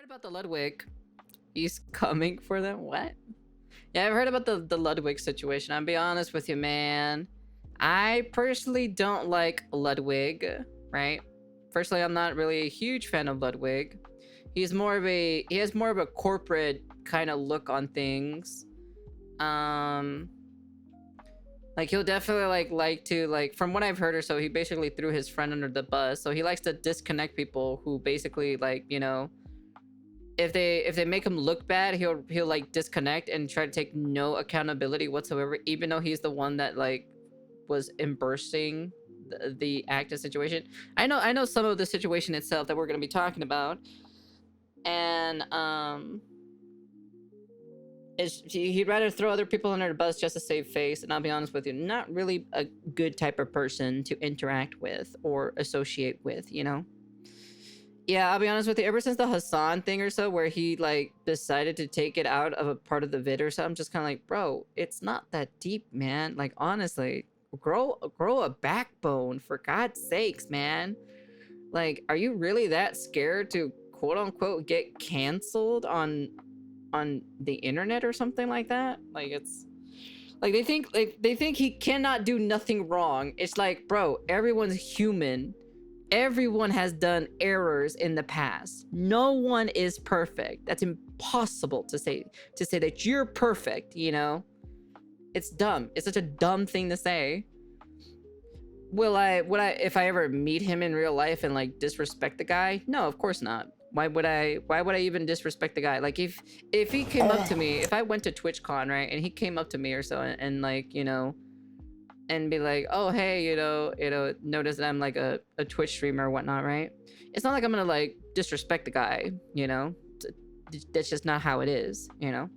heard about the Ludwig. He's coming for them? What? Yeah, I've heard about the Ludwig situation. I'll be honest with you, man. I personally don't like Ludwig, right? Personally, I'm not really a huge fan of Ludwig. He has more of a corporate kind of look on things. Like he'll definitely like to from what I've heard or so, he basically threw his friend under the bus. So he likes to disconnect people who basically if they make him look bad, he'll like disconnect and try to take no accountability whatsoever, even though he's the one that like was embracing the active situation. I know some of the situation itself that we're going to be talking about, and he'd rather throw other people under the bus just to save face. And I'll be honest with you, not really a good type of person to interact with or associate with, you know. Yeah, I'll be honest with you, ever since the Hassan thing or so, where he like decided to take it out of a part of the vid or so, I'm just kind of like, bro, it's not that deep, man. Like, honestly, grow a backbone, for God's sakes, man. Like, are you really that scared to quote unquote get canceled on the internet or something like that? Like, it's like they think he cannot do nothing wrong. It's like, bro, everyone's human. Everyone has done errors in the past. No one is perfect. That's impossible to say that you're perfect, you know? It's dumb. It's such a dumb thing to say. Would I if I ever meet him in real life and like disrespect the guy? No, of course not. Why would I even disrespect the guy? Like if he came up to me, if I went to TwitchCon, right, and he came up to me or so and like, you know, and be like, oh, hey, you know, notice that I'm like a Twitch streamer or whatnot, right? It's not like I'm gonna like disrespect the guy, you know? That's just not how it is, you know?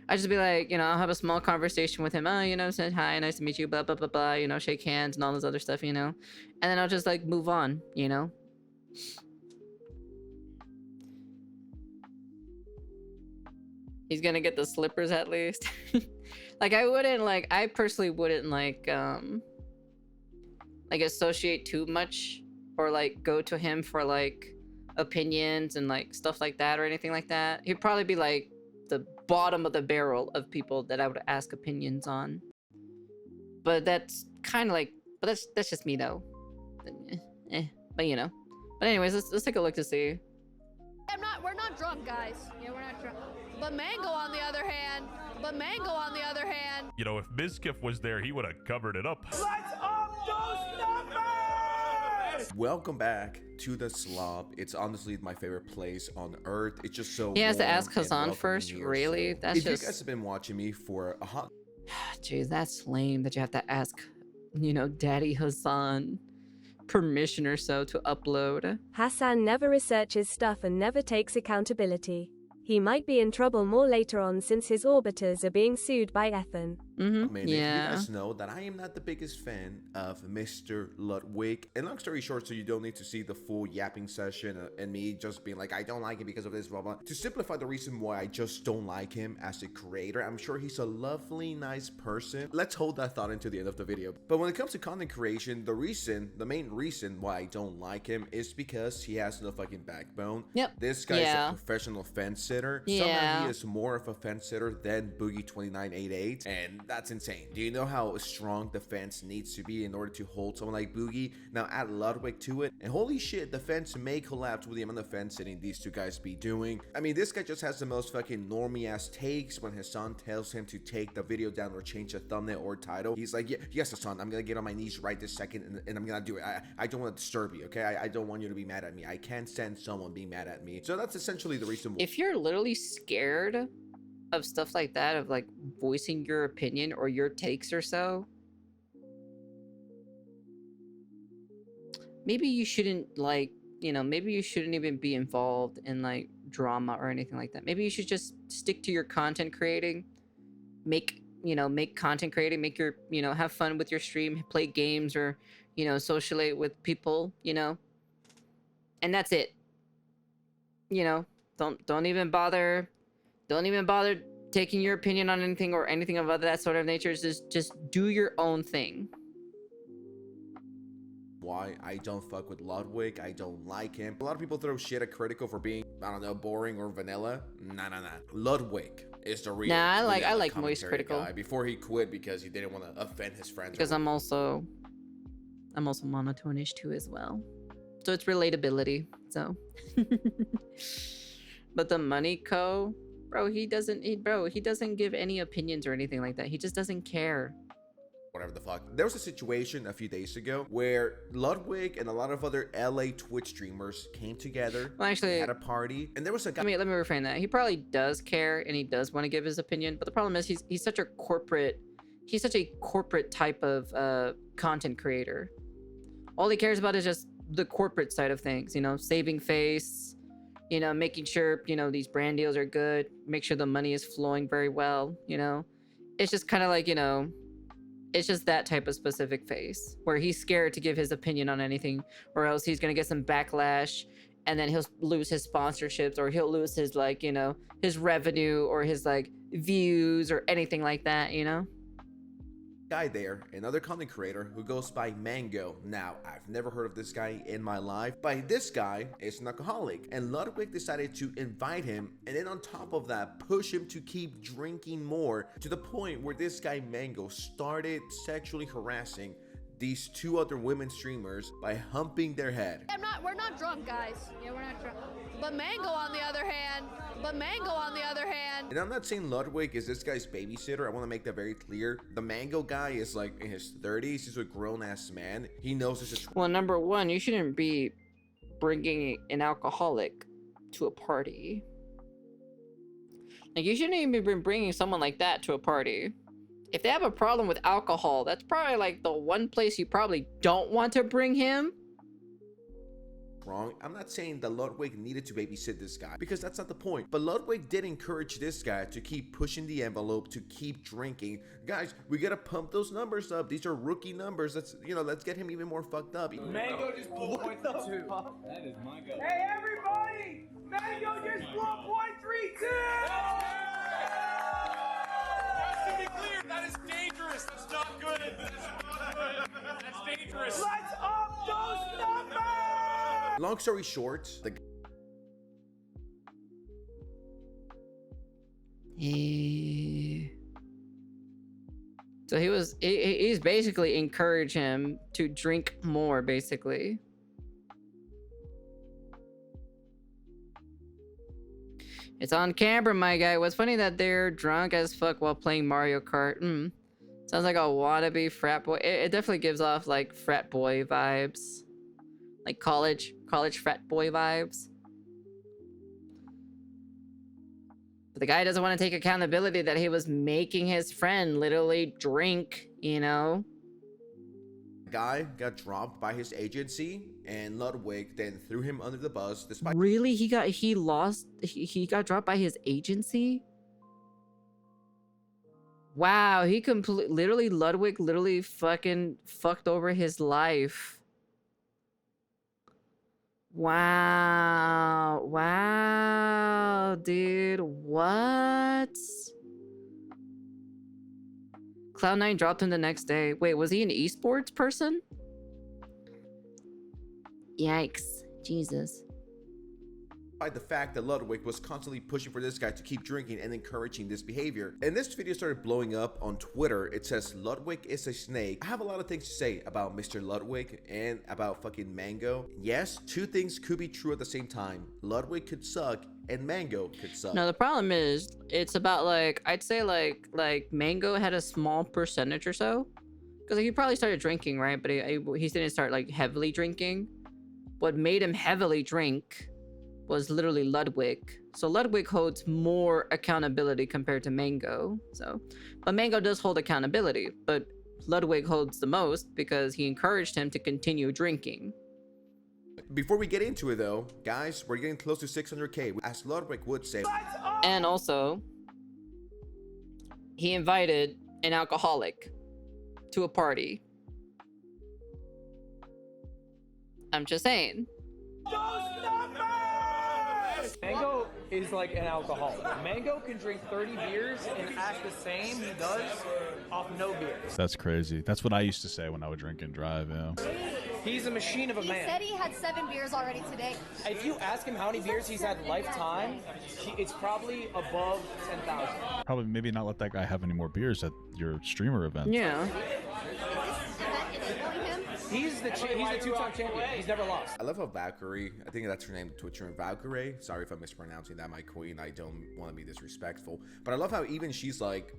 I just be like, you know, I'll have a small conversation with him. Oh, you know, say hi, nice to meet you, blah, blah, blah, blah, you know, shake hands and all this other stuff, you know? And then I'll just like move on, you know? He's gonna get the slippers at least. Like I personally wouldn't like associate too much or like go to him for like opinions and like stuff like that or anything like that. He'd probably be like the bottom of the barrel of people that I would ask opinions on. But that's kind of like, but that's just me though. But you know. But anyways, let's take a look to see. We're not drunk, guys. Yeah, we're not drunk. But Mango on the other hand, you know, if Bizkiff was there, he would have covered it up. Let's up those numbers! Welcome back to the Slob. It's honestly my favorite place on earth. It's just so he has to warm ask Hassan and first, welcoming really? here. So That's if just... you guys have been watching me for a hot... Jeez, that's lame that you have to ask, you know, Daddy Hassan permission or so to upload. Hassan never researches stuff and never takes accountability. He might be in trouble more later on since his orbiters are being sued by Ethan. Yeah. You guys know that I am not the biggest fan of Mr. Ludwig. And long story short, so you don't need to see the full yapping session and me just being like, I don't like him because of this, blah, blah. To simplify the reason why I just don't like him as a creator, I'm sure he's a lovely, nice person. Let's hold that thought into the end of the video. But when it comes to content creation, the main reason why I don't like him is because he has no fucking backbone. Yep. This guy's a professional fence sitter. Somehow he is more of a fence sitter than Boogie2988, and that's insane. Do you know how strong the fence needs to be in order to hold someone like Boogie? Now add Ludwig to it, and holy shit, the fence may collapse with the amount of fence sitting these two guys be doing. I mean, this guy just has the most fucking normie ass takes when his son tells him to take the video down or change the thumbnail or title. He's like, yeah, yes, Hassan, I'm gonna get on my knees right this second, and I'm gonna do it. I don't want to disturb you, okay? I don't want you to be mad at me. I can't stand someone being mad at me. So that's essentially the reason why. If you're literally scared of stuff like that, of like voicing your opinion or your takes or so, maybe you shouldn't, like, you know, maybe you shouldn't even be involved in like drama or anything like that. Maybe you should just stick to your content creating, make content creating, make your, you know, have fun with your stream, play games, or, you know, socialize with people, you know, and that's it. You know, don't even bother taking your opinion on anything or anything of that sort of nature. Just do your own thing. why I don't fuck with Ludwig. I don't like him. A lot of people throw shit at Critical for being, I don't know, boring or vanilla. Nah. Ludwig is the real. Nah, I like Moist commentary Critical guy before he quit because he didn't want to offend his friends. because I'm also monotone-ish too as well. So it's relatability. So, but the Money Co, bro, he doesn't give any opinions or anything like that. He just doesn't care. Whatever the fuck. There was a situation a few days ago where Ludwig and a lot of other LA Twitch streamers came together. Well, actually, at a party, and there was a guy. let me reframe that. He probably does care and he does want to give his opinion, but the problem is he's such a corporate type of content creator. All he cares about is just the corporate side of things, you know, saving face, you know, making sure, you know, these brand deals are good, make sure the money is flowing very well, you know. It's just kind of like, you know, it's just that type of specific face where he's scared to give his opinion on anything, or else he's going to get some backlash and then he'll lose his sponsorships, or he'll lose his, like, you know, his revenue or his, like, views or anything like that, you know? Guy there, another content creator who goes by Mango. Now, I've never heard of this guy in my life, but this guy is an alcoholic, and Ludwig decided to invite him, and then on top of that, push him to keep drinking more, to the point where this guy Mango started sexually harassing these two other women streamers by humping their head. We're not drunk, guys. Yeah, we're not drunk. But Mango on the other hand, and I'm not saying Ludwig is this guy's babysitter. I want to make that very clear. The Mango guy is like in his 30s. He's a grown-ass man. He knows this is... Well, number one, you shouldn't be bringing an alcoholic to a party. Like, you shouldn't even be bringing someone like that to a party. If they have a problem with alcohol, that's probably like the one place you probably don't want to bring him. Wrong. I'm not saying that Ludwig needed to babysit this guy, because that's not the point. But Ludwig did encourage this guy to keep pushing the envelope, to keep drinking. Guys, we gotta pump those numbers up. These are rookie numbers. Let's get him even more fucked up. Mango just blew a point 32. That is my go. Hey everybody! Mango just blew a point 32! Just to be clear, that is dangerous. That's not good. That's dangerous. Let's up those numbers! Long story short, So he's basically encouraged him to drink more, basically. It's on camera, my guy. What's funny that they're drunk as fuck while playing Mario Kart. Sounds like a wannabe frat boy. It definitely gives off like frat boy vibes. Like college frat boy vibes. But the guy doesn't want to take accountability that he was making his friend literally drink, you know? guy got dropped by his agency, and Ludwig then threw him under the bus despite... Really? He got dropped by his agency? Wow, Ludwig literally fucking fucked over his life. Wow, dude, what? Cloud9 dropped him the next day. Wait, was he an esports person? Yikes, Jesus. By the fact that Ludwig was constantly pushing for this guy to keep drinking and encouraging this behavior. And this video started blowing up on Twitter. It says Ludwig is a snake. I have a lot of things to say about Mr. Ludwig and about fucking Mango. Yes, two things could be true at the same time. Ludwig could suck and Mango could suck. No, the problem is it's about like, I'd say like Mango had a small percentage or so, because he probably started drinking, right? But he didn't start like heavily drinking. What made him heavily drink was literally Ludwig. So Ludwig holds more accountability compared to Mango. But Mango does hold accountability, but Ludwig holds the most because he encouraged him to continue drinking. Before we get into it though, guys, we're getting close to 600k, as Ludwig would say. And also, he invited an alcoholic to a party. I'm just saying. Mango is like an alcoholic. Mango can drink 30 beers and act the same he does off no beers. That's crazy. That's what I used to say when I would drink and drive, yeah. He's a machine of a man. He said he had 7 beers already today. If you ask him how many beers he's had lifetime, it's probably above 10,000. Probably maybe not let that guy have any more beers at your streamer event. Yeah. He's the two-time champion. He's never lost. I love how Valkyrie, I think that's her name, Twitcher, Valkyrie. Sorry if I'm mispronouncing that, my queen. I don't want to be disrespectful. But I love how even she's like,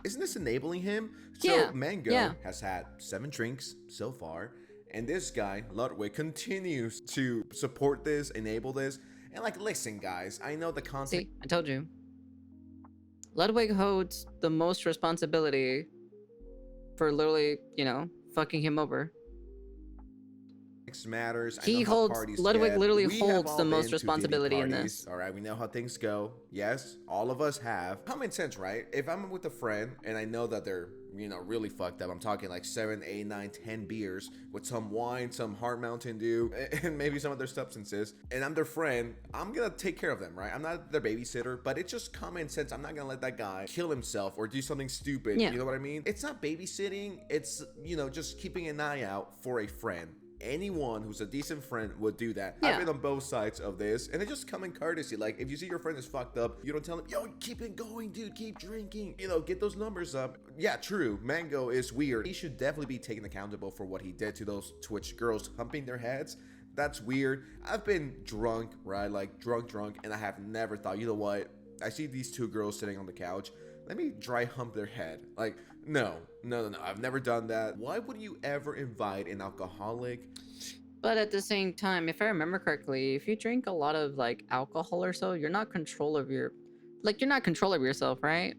isn't this enabling him? So yeah. Mango has had 7 drinks so far. And this guy, Ludwig, continues to support this, enable this. And like, listen, guys, I know the concept. See, I told you. Ludwig holds the most responsibility for literally, you know, fucking him over. Matters. He holds, Ludwig literally holds the most responsibility in this. All right, we know how things go. Yes, all of us have. Common sense, right? If I'm with a friend and I know that they're, you know, really fucked up, I'm talking like 7, 8, 9, 10 beers with some wine, some hard Mountain Dew, and maybe some other substances, and I'm their friend, I'm gonna take care of them, right? I'm not their babysitter, but it's just common sense. I'm not gonna let that guy kill himself or do something stupid. Yeah. You know what I mean? It's not babysitting. It's, you know, just keeping an eye out for a friend. Anyone who's a decent friend would do that. Yeah. I've been on both sides of this, and it's just common courtesy. Like, if you see your friend is fucked up, you don't tell him, yo, keep it going, dude, keep drinking, you know, get those numbers up. Yeah, true, Mango is weird. He should definitely be taken accountable for what he did to those Twitch girls humping their heads. That's weird. I've been drunk, right? Like, drunk, and I have never thought, you know what, I see these 2 girls sitting on the couch, let me dry hump their head. Like, no, I've never done that. Why would you ever invite an alcoholic? But at the same time, if I remember correctly, if you drink a lot of like alcohol or so, you're not control of yourself, right?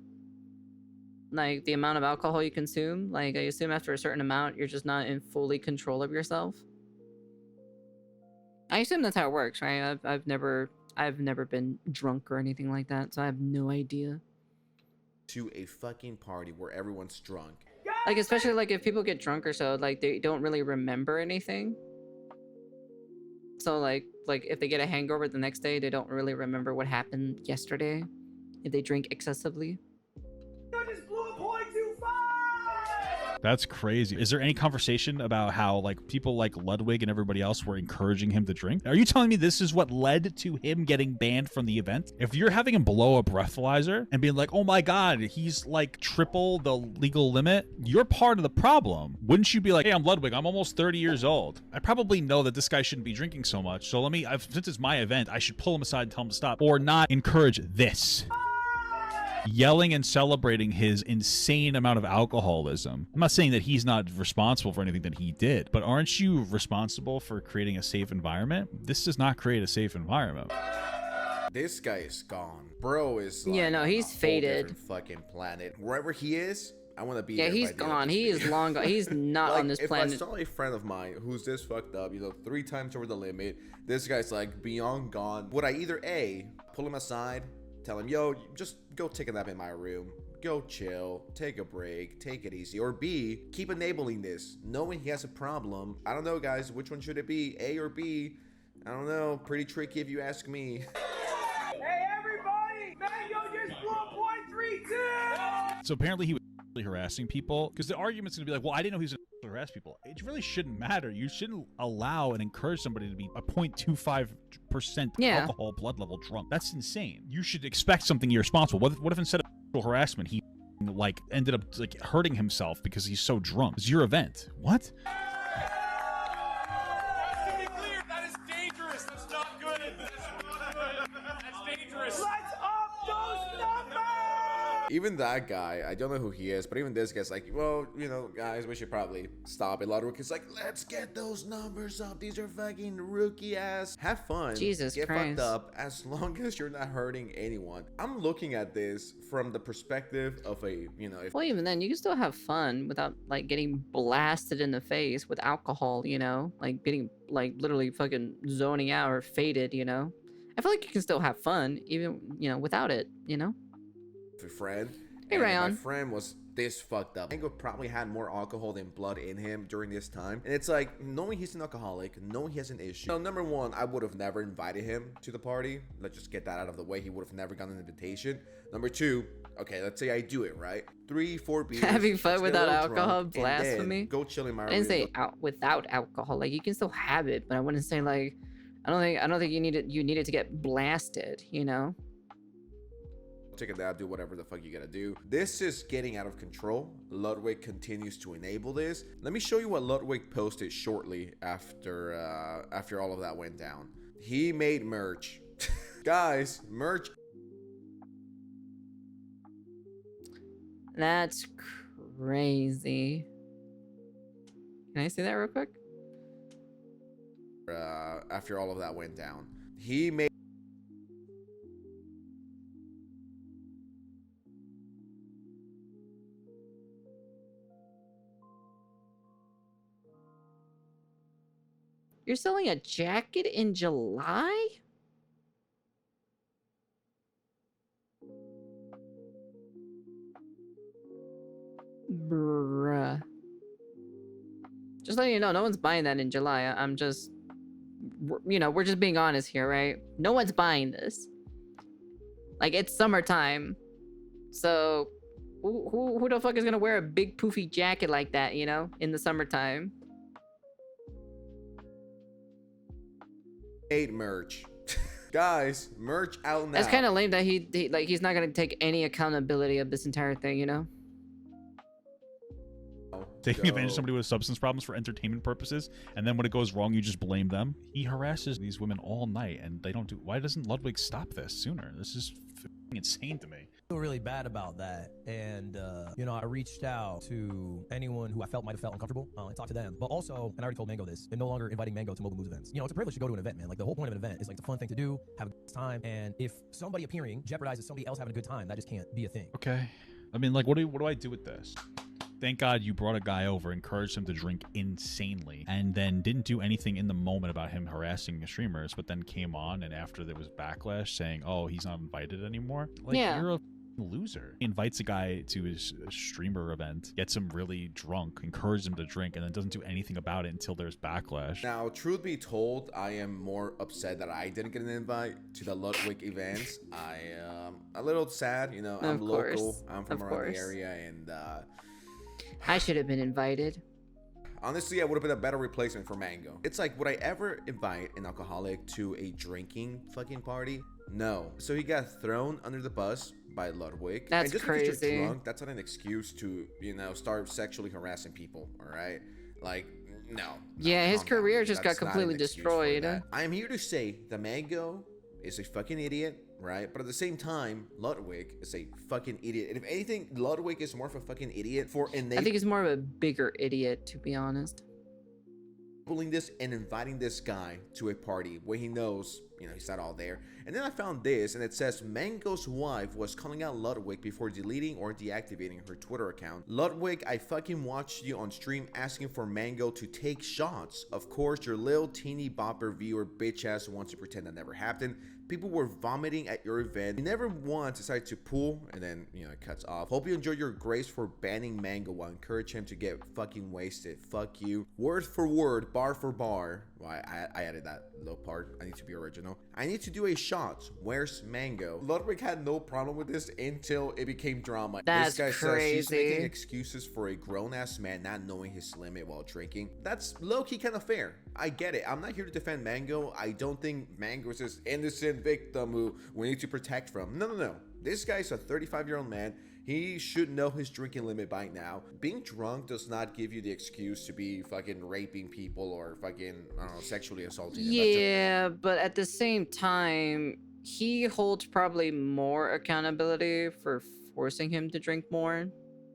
Like the amount of alcohol you consume, like I assume after a certain amount, you're just not in fully control of yourself. I assume that's how it works, right? I've never been drunk or anything like that, so I have no idea. To a fucking party where everyone's drunk. Like, especially like if people get drunk or so, like they don't really remember anything. So like if they get a hangover the next day, they don't really remember what happened yesterday if they drink excessively. That's crazy. Is there any conversation about how like people like Ludwig and everybody else were encouraging him to drink? Are you telling me this is what led to him getting banned from the event? If you're having him blow a breathalyzer and being like, oh my God, he's like triple the legal limit, you're part of the problem. Wouldn't you be like, hey, I'm Ludwig, I'm almost 30 years old. I probably know that this guy shouldn't be drinking so much. So since it's my event, I should pull him aside and tell him to stop or not encourage this. Yelling and celebrating his insane amount of alcoholism. I'm not saying that he's not responsible for anything that he did, but aren't you responsible for creating a safe environment? This does not create a safe environment. This guy is gone. Bro is like, yeah, no, he's faded. Fucking planet. Wherever he is, I want to be. Yeah, he's gone. He is long gone. He's not like, on this planet. If I saw a friend of mine who's this fucked up, you know, 3 times over the limit, this guy's like beyond gone. Would I either A, pull him aside, tell him, yo, just go take a nap in my room, go chill, take a break, take it easy, or B, keep enabling this, knowing he has a problem. I don't know, guys, which one should it be, A or B? I don't know, pretty tricky if you ask me. Hey, everybody! Mango just blew a .32! So apparently he was harassing people, because the argument's going to be like, well, I didn't know he was going to harass people. It really shouldn't matter. You shouldn't allow and encourage somebody to be a 0.25% alcohol blood level drunk. That's insane. You should expect something irresponsible. What if instead of sexual harassment, he like ended up like hurting himself because he's so drunk? It's your event. What? To be clear, that is dangerous. That's not good. That's dangerous. Let's up those numbers! Even that guy, I don't know who he is, but even this guy's like, well, you know, guys, we should probably stop it. Ludwig is like, let's get those numbers up. These are fucking rookie ass. Have fun. Jesus Get Christ. fucked up as long as you're not hurting anyone. I'm looking at this from the perspective of a, you know, if Well, even then, you can still have fun without like getting blasted in the face with alcohol, you know, like getting like literally fucking zoning out or faded, you know. I feel like you can still have fun even, you know, without it, you know. a friend. Hey, and Ryan. my friend was this fucked up. Mango probably had more alcohol than blood in him during this time. And it's like, knowing he's an alcoholic, knowing he has an issue. So number one, I would have never invited him to the party. Let's just get that out of the way. He would have never gotten an invitation. Number two, okay, let's say I do it, right? 3-4 beers. Having fun without alcohol, drunk, blasphemy. Go chill in my I didn't say without alcohol. Like, you can still have it, but I wouldn't say like, I don't think you needed to get blasted, you know? Take a nap, do whatever the fuck you gotta do. This is getting out of control. Ludwig continues to enable this. Let me show you what Ludwig posted shortly after all of that went down. He made merch. Guys, merch. That's crazy. Can I see that real quick? After all of that went down, he made You're selling a jacket in July? Bruh. Just letting you know, no one's buying that in July. I'm just, you know, we're just being honest here, right? No one's buying this. Like, it's summertime. So, who the fuck is gonna wear a big poofy jacket like that, you know, in the summertime? made merch. Guys, merch out now. That's kind of lame that he's not gonna take any accountability of this entire thing, you know? Taking advantage of somebody with substance problems for entertainment purposes, and then when it goes wrong, you just blame them. He harasses these women all night, and they don't do. Why doesn't Ludwig stop this sooner? This is insane to me. I feel really bad about that, and you know, I reached out to anyone who I felt might have felt uncomfortable and talked to them. But also, and I already told Mango this, and no longer inviting Mango to Mobile Moves events. You know, it's a privilege to go to an event, man. Like, the whole point of an event is like it's a fun thing to do, have a good time, and if somebody appearing jeopardizes somebody else having a good time, that just can't be a thing. Okay, I mean, like, what do I do with this? Thank God you brought a guy over, encouraged him to drink insanely, and then didn't do anything in the moment about him harassing the streamers, but then came on, and after there was backlash saying, oh, he's not invited anymore. Like, yeah. You're a loser. He invites a guy to his streamer event, gets him really drunk, encourages him to drink, and then doesn't do anything about it until there's backlash. Now, truth be told, I am more upset that I didn't get an invite to the Ludwig events. I am a little sad, you know, I'm local, I'm from around the area, and I should have been invited. honestly, I would have been a better replacement for Mango. It's like, would I ever invite an alcoholic to a drinking fucking party? No. So he got thrown under the bus by Ludwig. That's and just crazy. because you're drunk, that's not an excuse to, you know, start sexually harassing people, all right? Like, no. Yeah, his career just got completely destroyed. I am here to say the Mango is a fucking idiot, right? But at the same time, Ludwig is a fucking idiot. And if anything, Ludwig is more of a fucking idiot for I think he's more of a bigger idiot, to be honest. enabling this and inviting this guy to a party where he knows, you know, he's not all there. And then I found this, and it says Mango's wife was calling out Ludwig before deleting or deactivating her Twitter account. Ludwig, I fucking watched you on stream asking for Mango to take shots. Of course, your little teeny bopper viewer bitch ass wants to pretend that never happened. People were vomiting at your event. You never once decided to pull, and then, you know, it cuts off. Hope you enjoyed your grace for banning Mango while encourage him to get fucking wasted. Fuck you. Word for word, bar for bar. Well, I added that little part. I need to be original. I need to do a shot. Where's Mango? Ludwig had no problem with this until it became drama. That's this guy crazy. says she's making excuses for a grown-ass man not knowing his limit while drinking. That's low-key kind of fair. I get it. I'm not here to defend Mango. I don't think Mango is this innocent victim who we need to protect from. No. This guy's a 35-year-old man. He should know his drinking limit by now. Being drunk does not give you the excuse to be fucking raping people or fucking, I don't know, sexually assaulting them. Yeah, but at the same time, he holds probably more accountability for forcing him to drink more,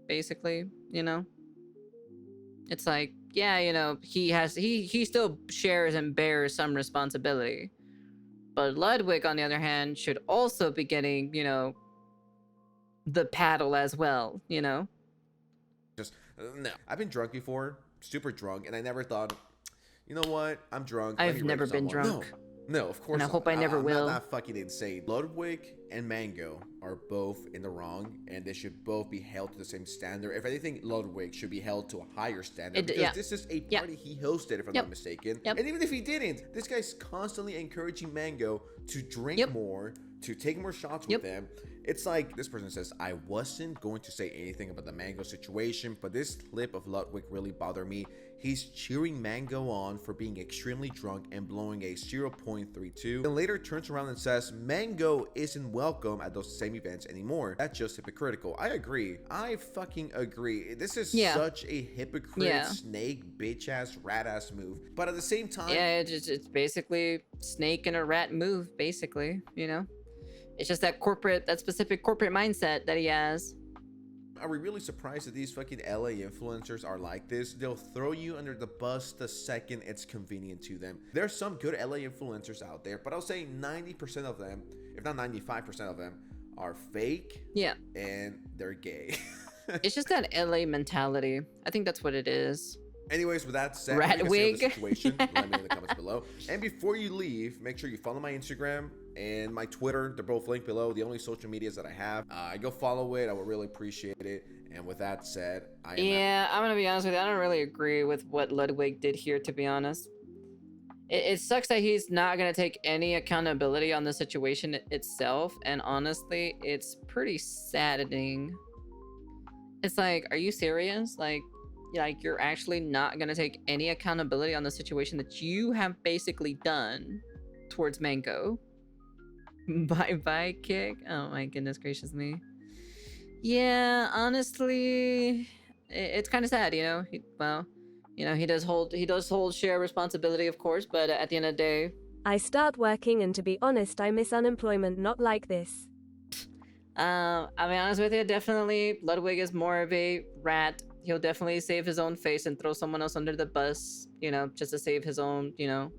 basically, you know? It's like, yeah, you know, he still shares and bears some responsibility. But Ludwig, on the other hand, should also be getting, you know, the paddle as well, you know? Just, no. I've been drunk before, super drunk, and I never thought, you know what? I'm drunk. I've never been drunk. No, of course And I not. hope I never I'm will. not that fucking insane. Ludwig and Mango are both in the wrong, and they should both be held to the same standard. If anything, Ludwig should be held to a higher standard because this is a party he hosted, if I'm not mistaken. And even if he didn't, this guy's constantly encouraging Mango to drink more, to take more shots with them. It's like this person says, I wasn't going to say anything about the Mango situation, but this clip of Ludwig really bothered me. He's cheering Mango on for being extremely drunk and blowing a 0.32, and later turns around and says Mango isn't welcome at those same events anymore. That's just hypocritical. I agree. I fucking agree. This is such a hypocrite, snake, bitch ass, rat ass move. But at the same time, it's basically snake and a rat move, basically, you know? It's just that specific corporate mindset that he has. Are we really surprised that these fucking LA influencers are like this? They'll throw you under the bus the second it's convenient to them. There's some good LA influencers out there, but I'll say 90% of them, if not 95% of them, are fake. Yeah. And they're gay. It's just that LA mentality. I think that's what it is. Anyways, with that said, rat wig. The situation, let me know in the comments below. And before you leave, make sure you follow my Instagram and my Twitter. They're both linked below. The only social medias that I have. Go follow it. I would really appreciate it. And with that said, I'm gonna be honest with you. I don't really agree with what Ludwig did here, to be honest. It sucks that he's not gonna take any accountability on the situation itself. And honestly, it's pretty saddening. It's like, are you serious? Like you're actually not gonna take any accountability on the situation that you have basically done towards Mango. Bye kick. Oh my goodness gracious me. Yeah, honestly, it's kind of sad, you know. He does hold share responsibility, of course, but at the end of the day, I start working, and to be honest, I miss unemployment not like this. I'll be honest with you, definitely Ludwig is more of a rat. He'll definitely save his own face and throw someone else under the bus, you know, just to save his own, you know,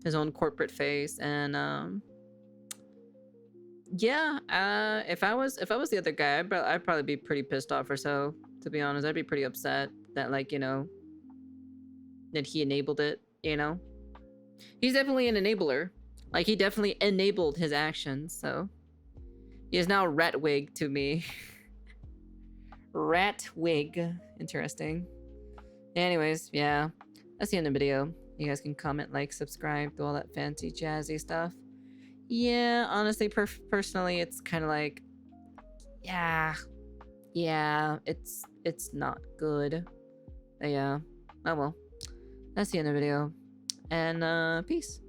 his own corporate face. And if I was the other guy, I'd probably be pretty pissed off or so, to be honest. I'd be pretty upset that, like, you know, that he enabled it, you know. He's definitely an enabler. Like, he definitely enabled his actions, so he is now Ratwig to me. Ratwig. Interesting. Anyways, yeah. That's the end of the video. You guys can comment, like, subscribe, do all that fancy jazzy stuff. Yeah, honestly, personally, it's kind of like, yeah, it's not good. But yeah, oh well. That's the end of the video. And peace.